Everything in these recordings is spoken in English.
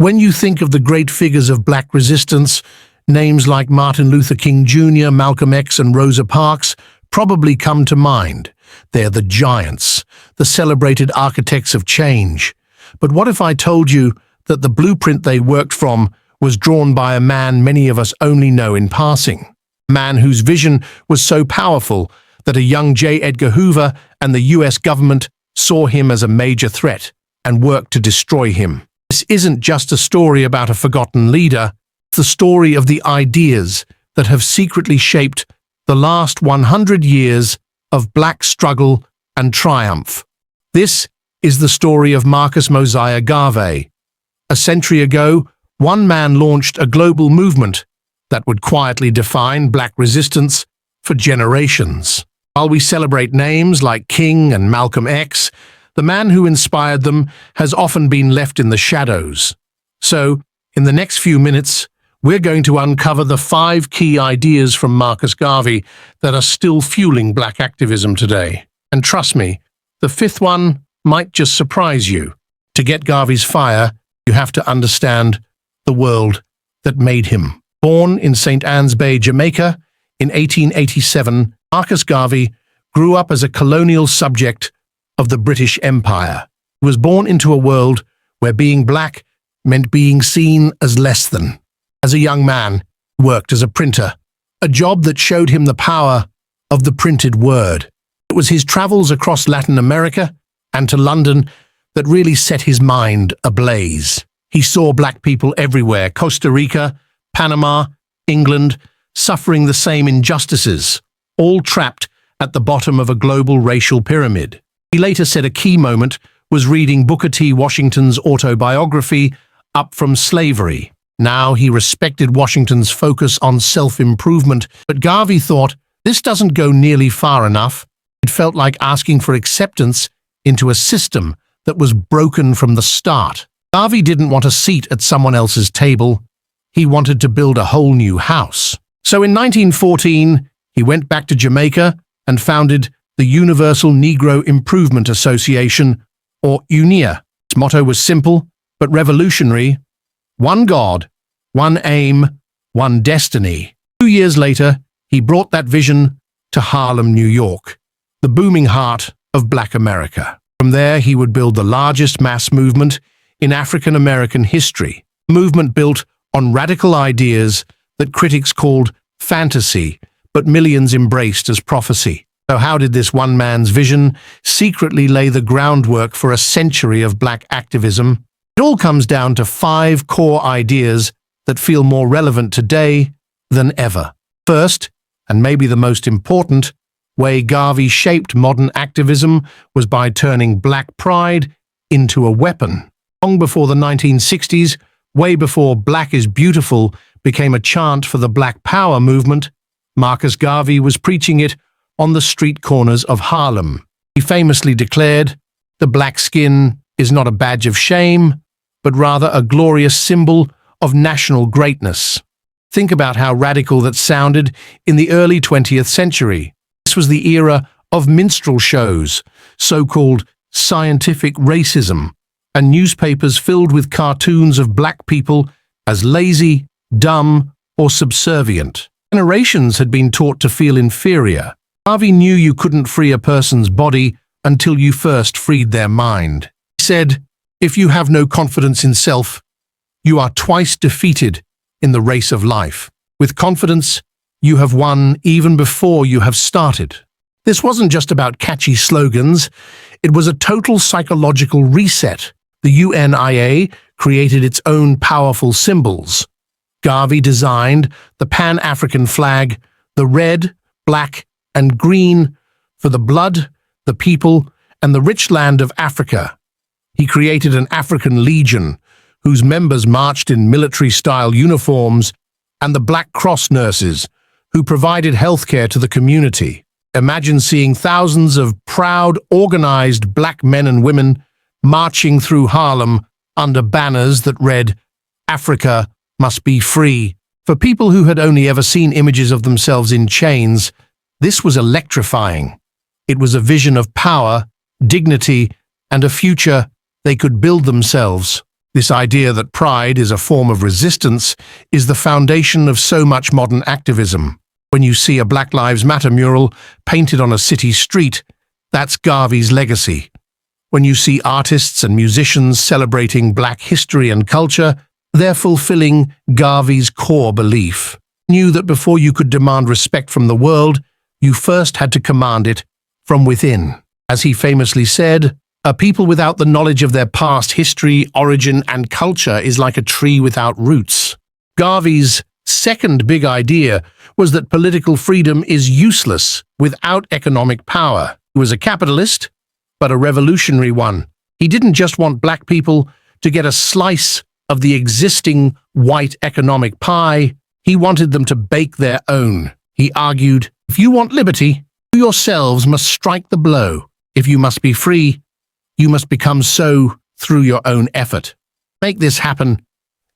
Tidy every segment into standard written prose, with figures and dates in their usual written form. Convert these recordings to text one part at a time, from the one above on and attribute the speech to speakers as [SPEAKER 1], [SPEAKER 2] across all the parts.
[SPEAKER 1] When you think of the great figures of black resistance, names like Martin Luther King Jr., Malcolm X, and Rosa Parks probably come to mind. They're the giants, the celebrated architects of change. But what if I told you that the blueprint they worked from was drawn by a man many of us only know in passing? A man whose vision was so powerful that a young J. Edgar Hoover and the US government saw him as a major threat and worked to destroy him. This isn't just a story about a forgotten leader, it's the story of the ideas that have secretly shaped the last 100 years of black struggle and triumph. This is the story of Marcus Mosiah Garvey. A century ago, one man launched a global movement that would quietly define black resistance for generations. While we celebrate names like King and Malcolm X, the man who inspired them has often been left in the shadows. So, in the next few minutes, we're going to uncover the 5 key ideas from Marcus Garvey that are still fueling black activism today. And trust me, the 5th one might just surprise you. To get Garvey's fire, you have to understand the world that made him. Born in St. Ann's Bay, Jamaica, in 1887, Marcus Garvey grew up as a colonial subject of the British Empire. He was born into a world where being black meant being seen as less than. As a young man, he worked as a printer, a job that showed him the power of the printed word. It was his travels across Latin America and to London that really set his mind ablaze. He saw black people everywhere, Costa Rica, Panama, England, suffering the same injustices, all trapped at the bottom of a global racial pyramid. He later said a key moment was reading Booker T. Washington's autobiography, Up from Slavery. Now he respected Washington's focus on self-improvement, but Garvey thought, this doesn't go nearly far enough. It felt like asking for acceptance into a system that was broken from the start. Garvey didn't want a seat at someone else's table. He wanted to build a whole new house. So in 1914, he went back to Jamaica and founded the Universal Negro Improvement Association, or UNIA. Its motto was simple but revolutionary: one God, one aim, one destiny. 2 years later, he brought that vision to Harlem, New York, the booming heart of Black America. From there, he would build the largest mass movement in African American history, a movement built on radical ideas that critics called fantasy, but millions embraced as prophecy. So how did this one man's vision secretly lay the groundwork for a century of black activism? It all comes down to 5 core ideas that feel more relevant today than ever. First, and maybe the most important, way Garvey shaped modern activism was by turning black pride into a weapon. Long before the 1960s, way before "Black is Beautiful" became a chant for the Black Power movement, Marcus Garvey was preaching it on the street corners of Harlem. He famously declared, "The black skin is not a badge of shame, but rather a glorious symbol of national greatness." Think about how radical that sounded in the early 20th century. This was the era of minstrel shows, so-called scientific racism, and newspapers filled with cartoons of black people as lazy, dumb, or subservient. Generations had been taught to feel inferior. Garvey knew you couldn't free a person's body until you first freed their mind. He said, "If you have no confidence in self, you are twice defeated in the race of life. With confidence, you have won even before you have started." This wasn't just about catchy slogans. It was a total psychological reset. The UNIA created its own powerful symbols. Garvey designed the Pan-African flag, the red, black, and green, for the blood, the people, and the rich land of Africa. He created an African Legion, whose members marched in military-style uniforms, and the Black Cross nurses, who provided healthcare to the community. Imagine seeing thousands of proud, organized black men and women marching through Harlem under banners that read, "Africa must be free." For people who had only ever seen images of themselves in chains, this was electrifying. It was a vision of power, dignity, and a future they could build themselves. This idea that pride is a form of resistance is the foundation of so much modern activism. When you see a Black Lives Matter mural painted on a city street, that's Garvey's legacy. When you see artists and musicians celebrating Black history and culture, they're fulfilling Garvey's core belief. He knew that before you could demand respect from the world, you first had to command it from within. As he famously said, "A people without the knowledge of their past history, origin, and culture is like a tree without roots." Garvey's second big idea was that political freedom is useless without economic power. He was a capitalist, but a revolutionary one. He didn't just want Black people to get a slice of the existing white economic pie, he wanted them to bake their own. He argued, "If you want liberty, you yourselves must strike the blow. If you must be free, you must become so through your own effort." Make this happen.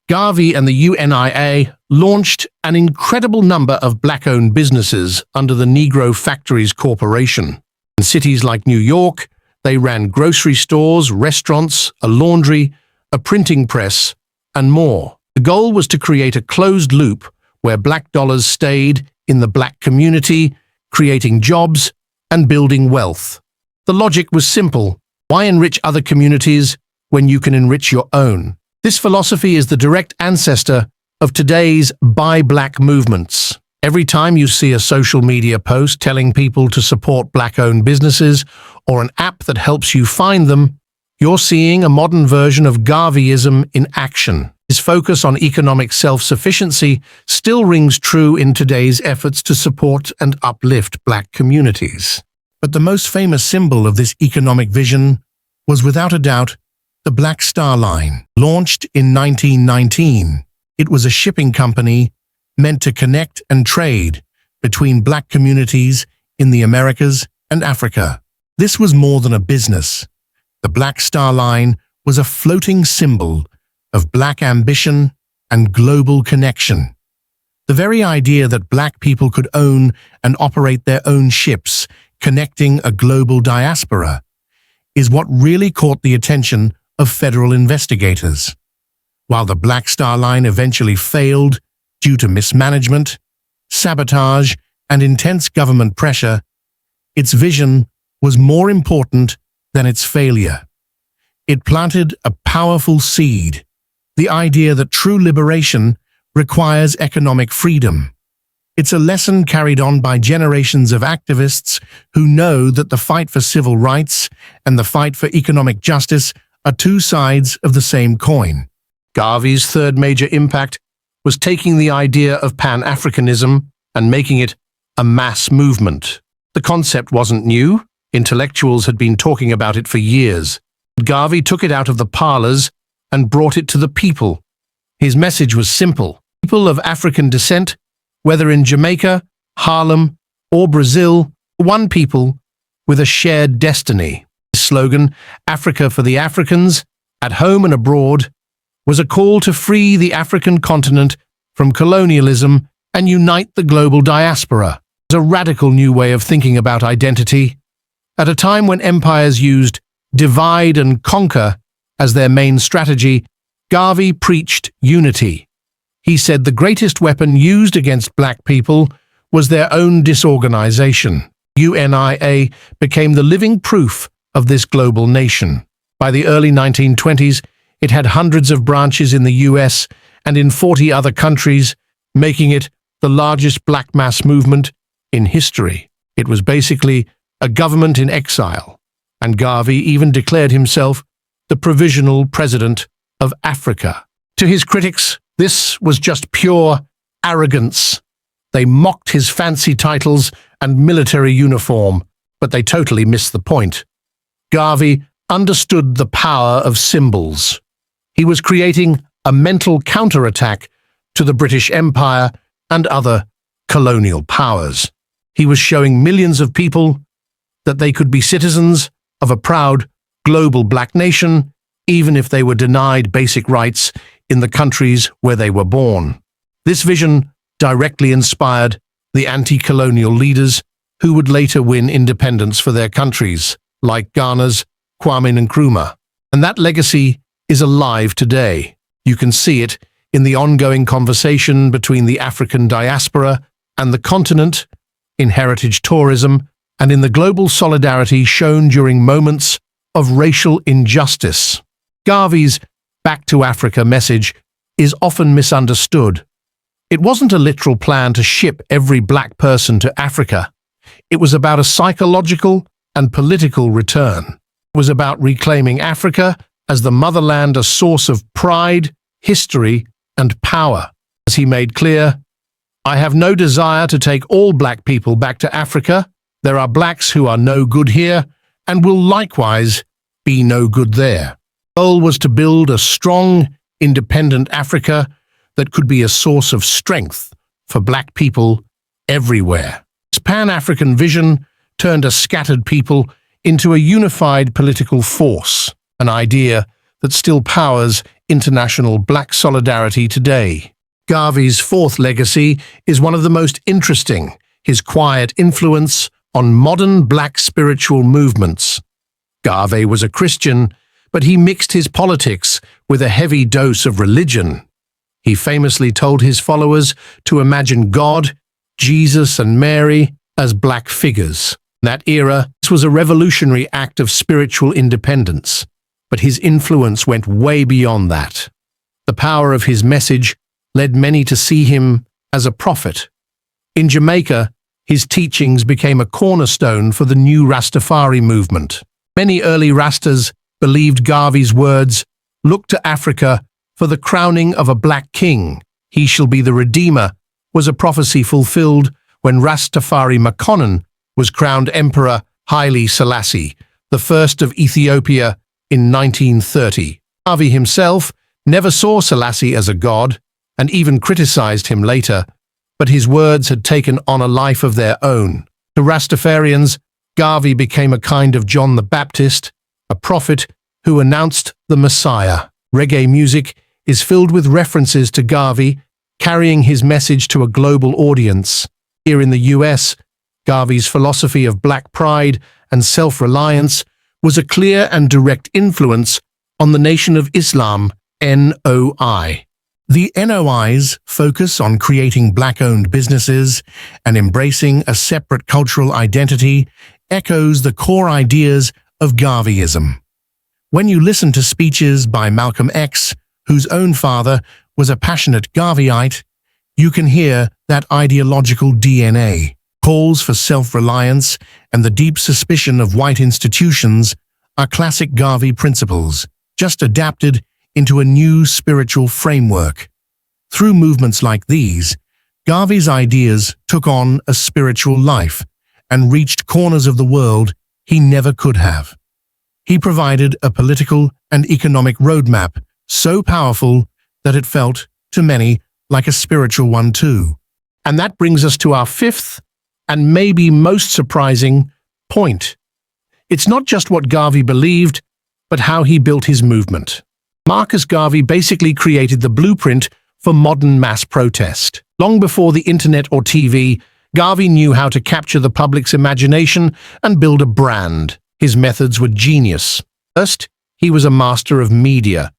[SPEAKER 1] Garvey and the UNIA launched an incredible number of Black-owned businesses under the Negro Factories Corporation. In cities like New York, they ran grocery stores, restaurants, a laundry, a printing press, and more. The goal was to create a closed loop where Black dollars stayed in the Black community, creating jobs and building wealth. The logic was simple. Why enrich other communities when you can enrich your own? This philosophy is the direct ancestor of today's Buy Black movements. Every time you see a social media post telling people to support Black-owned businesses or an app that helps you find them, you're seeing a modern version of Garveyism in action. His focus on economic self-sufficiency still rings true in today's efforts to support and uplift Black communities. But the most famous symbol of this economic vision was without a doubt the Black Star Line. Launched in 1919, it was a shipping company meant to connect and trade between Black communities in the Americas and Africa. This was more than a business. The Black Star Line was a floating symbol of Black ambition and global connection. The very idea that Black people could own and operate their own ships, connecting a global diaspora, is what really caught the attention of federal investigators. While the Black Star Line eventually failed due to mismanagement, sabotage, and intense government pressure, its vision was more important than its failure. It planted a powerful seed, the idea that true liberation requires economic freedom. It's a lesson carried on by generations of activists who know that the fight for civil rights and the fight for economic justice are two sides of the same coin. Garvey's third major impact was taking the idea of Pan-Africanism and making it a mass movement. The concept wasn't new. Intellectuals had been talking about it for years. Garvey took it out of the parlors and brought it to the people. His message was simple. People of African descent, whether in Jamaica, Harlem, or Brazil, one people with a shared destiny. His slogan, "Africa for the Africans, at home and abroad," was a call to free the African continent from colonialism and unite the global diaspora. It was a radical new way of thinking about identity. At a time when empires used divide and conquer as their main strategy, Garvey preached unity. He said the greatest weapon used against Black people was their own disorganization. UNIA became the living proof of this global nation. By the early 1920s, it had hundreds of branches in the US and in 40 other countries, making it the largest Black mass movement in history. It was basically a government in exile, and Garvey even declared himself the provisional president of Africa. To his critics, this was just pure arrogance. They mocked his fancy titles and military uniform, but they totally missed the point. Garvey understood the power of symbols. He was creating a mental counterattack to the British Empire and other colonial powers. He was showing millions of people that they could be citizens of a proud global Black nation, even if they were denied basic rights in the countries where they were born. This vision directly inspired the anti-colonial leaders who would later win independence for their countries, like Ghana's Kwame Nkrumah. And that legacy is alive today. You can see it in the ongoing conversation between the African diaspora and the continent, in heritage tourism, and in the global solidarity shown during moments of racial injustice. Garvey's Back to Africa message is often misunderstood. It wasn't a literal plan to ship every black person to Africa. It was about a psychological and political return. It was about reclaiming Africa as the motherland, a source of pride, history, and power. As he made clear, "I have no desire to take all black people back to Africa. There are blacks who are no good here and will likewise be no good there." The goal was to build a strong, independent Africa that could be a source of strength for black people everywhere. His Pan-African vision turned a scattered people into a unified political force, an idea that still powers international black solidarity today. Garvey's fourth legacy is one of the most interesting, his quiet influence on modern black spiritual movements. Garvey was a Christian, but he mixed his politics with a heavy dose of religion. He famously told his followers to imagine God, Jesus, and Mary as black figures. In that era, this was a revolutionary act of spiritual independence, but his influence went way beyond that. The power of his message led many to see him as a prophet. In Jamaica, his teachings became a cornerstone for the new Rastafari movement. Many early Rastas believed Garvey's words, "Look to Africa for the crowning of a black king. He shall be the Redeemer," was a prophecy fulfilled when Rastafari Makonnen was crowned Emperor Haile Selassie, the first of Ethiopia, in 1930. Garvey himself never saw Selassie as a god, and even criticized him later, but his words had taken on a life of their own. To Rastafarians, Garvey became a kind of John the Baptist, a prophet who announced the Messiah. Reggae music is filled with references to Garvey, carrying his message to a global audience. Here in the US, Garvey's philosophy of black pride and self-reliance was a clear and direct influence on the Nation of Islam, NOI. The NOI's focus on creating black-owned businesses and embracing a separate cultural identity echoes the core ideas of Garveyism. When you listen to speeches by Malcolm X, whose own father was a passionate Garveyite, you can hear that ideological DNA. Calls for self-reliance and the deep suspicion of white institutions are classic Garvey principles, just adapted into a new spiritual framework. Through movements like these, Garvey's ideas took on a spiritual life and reached corners of the world he never could have. He provided a political and economic roadmap so powerful that it felt, to many, like a spiritual one too. And that brings us to our fifth and maybe most surprising point. It's not just what Garvey believed, but how he built his movement. Marcus Garvey basically created the blueprint for modern mass protest. Long before the internet or TV, Garvey knew how to capture the public's imagination and build a brand. His methods were genius. First, he was a master of media.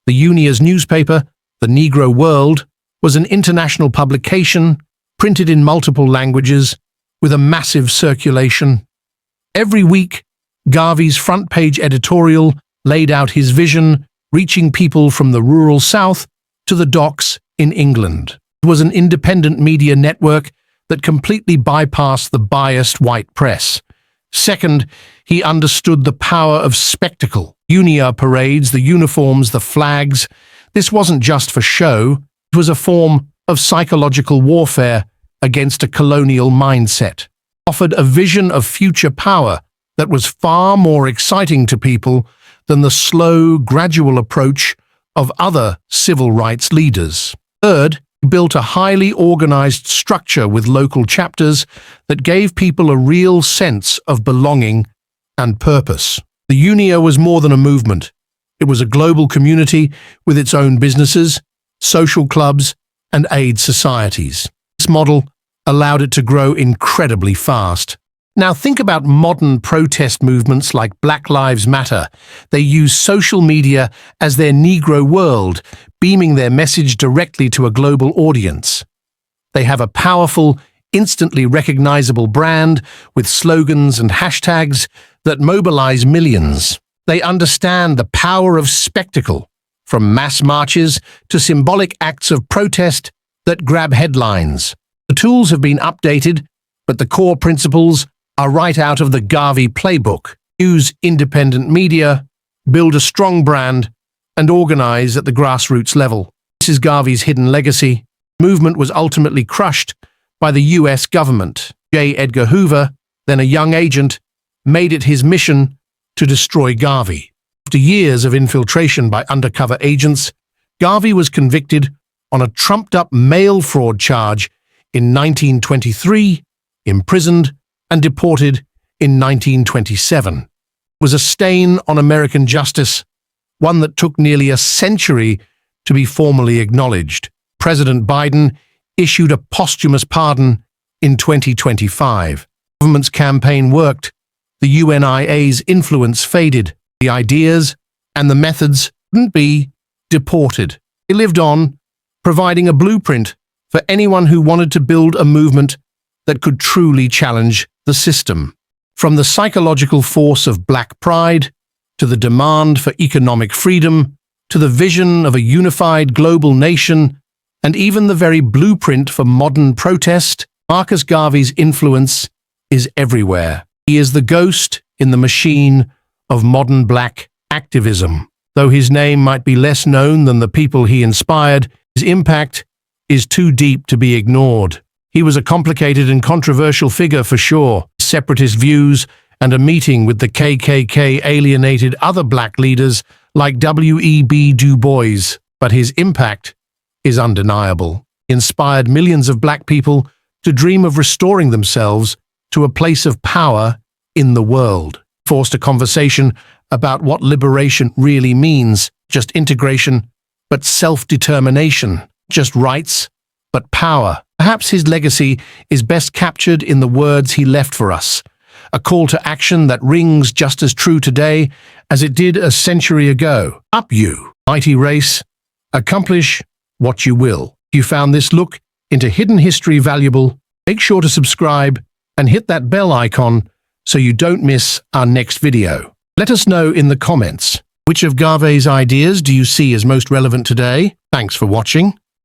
[SPEAKER 1] The Unia's newspaper, The Negro World, was an international publication, printed in multiple languages, with a massive circulation. Every week, Garvey's front-page editorial laid out his vision, reaching people from the rural South to the docks in England. It was an independent media network that completely bypassed the biased white press. Second, he understood the power of spectacle. Unia parades, the uniforms, the flags. This wasn't just for show. It was a form of psychological warfare against a colonial mindset. Offered a vision of future power that was far more exciting to people than the slow, gradual approach of other civil rights leaders. Third, he built a highly organized structure with local chapters that gave people a real sense of belonging and purpose. The Unia was more than a movement. It was a global community with its own businesses, social clubs, and aid societies. This model allowed it to grow incredibly fast. Now think about modern protest movements like Black Lives Matter. They use social media as their Negro world, beaming their message directly to a global audience. They have a powerful, instantly recognizable brand with slogans and hashtags that mobilize millions. They understand the power of spectacle, from mass marches to symbolic acts of protest that grab headlines. The tools have been updated, but the core principles are right out of the Garvey playbook. Use independent media, build a strong brand, and organize at the grassroots level. This is Garvey's hidden legacy. The movement was ultimately crushed by the US government. J. Edgar Hoover, then a young agent, made it his mission to destroy Garvey. After years of infiltration by undercover agents, Garvey was convicted on a trumped-up mail fraud charge in 1923, imprisoned, and deported in 1927. It was a stain on American justice, one that took nearly a century to be formally acknowledged. President Biden issued a posthumous pardon in 2025. The government's campaign worked. The UNIA's influence faded. The ideas and the methods couldn't be deported. They lived on, providing a blueprint for anyone who wanted to build a movement that could truly challenge the system. From the psychological force of Black pride, to the demand for economic freedom, to the vision of a unified global nation, and even the very blueprint for modern protest, Marcus Garvey's influence is everywhere. He is the ghost in the machine of modern Black activism. Though his name might be less known than the people he inspired, his impact is too deep to be ignored. He was a complicated and controversial figure for sure. Separatist views and a meeting with the KKK alienated other Black leaders like W.E.B. Du Bois, but his impact is undeniable. He inspired millions of Black people to dream of restoring themselves to a place of power in the world. Forced a conversation about what liberation really means, just integration, but self-determination, just rights, but power. Perhaps his legacy is best captured in the words he left for us, a call to action that rings just as true today as it did a century ago. Up you, mighty race, accomplish what you will. If you found this look into hidden history valuable, make sure to subscribe and hit that bell icon so you don't miss our next video. Let us know in the comments, which of Garvey's ideas do you see as most relevant today? Thanks for watching.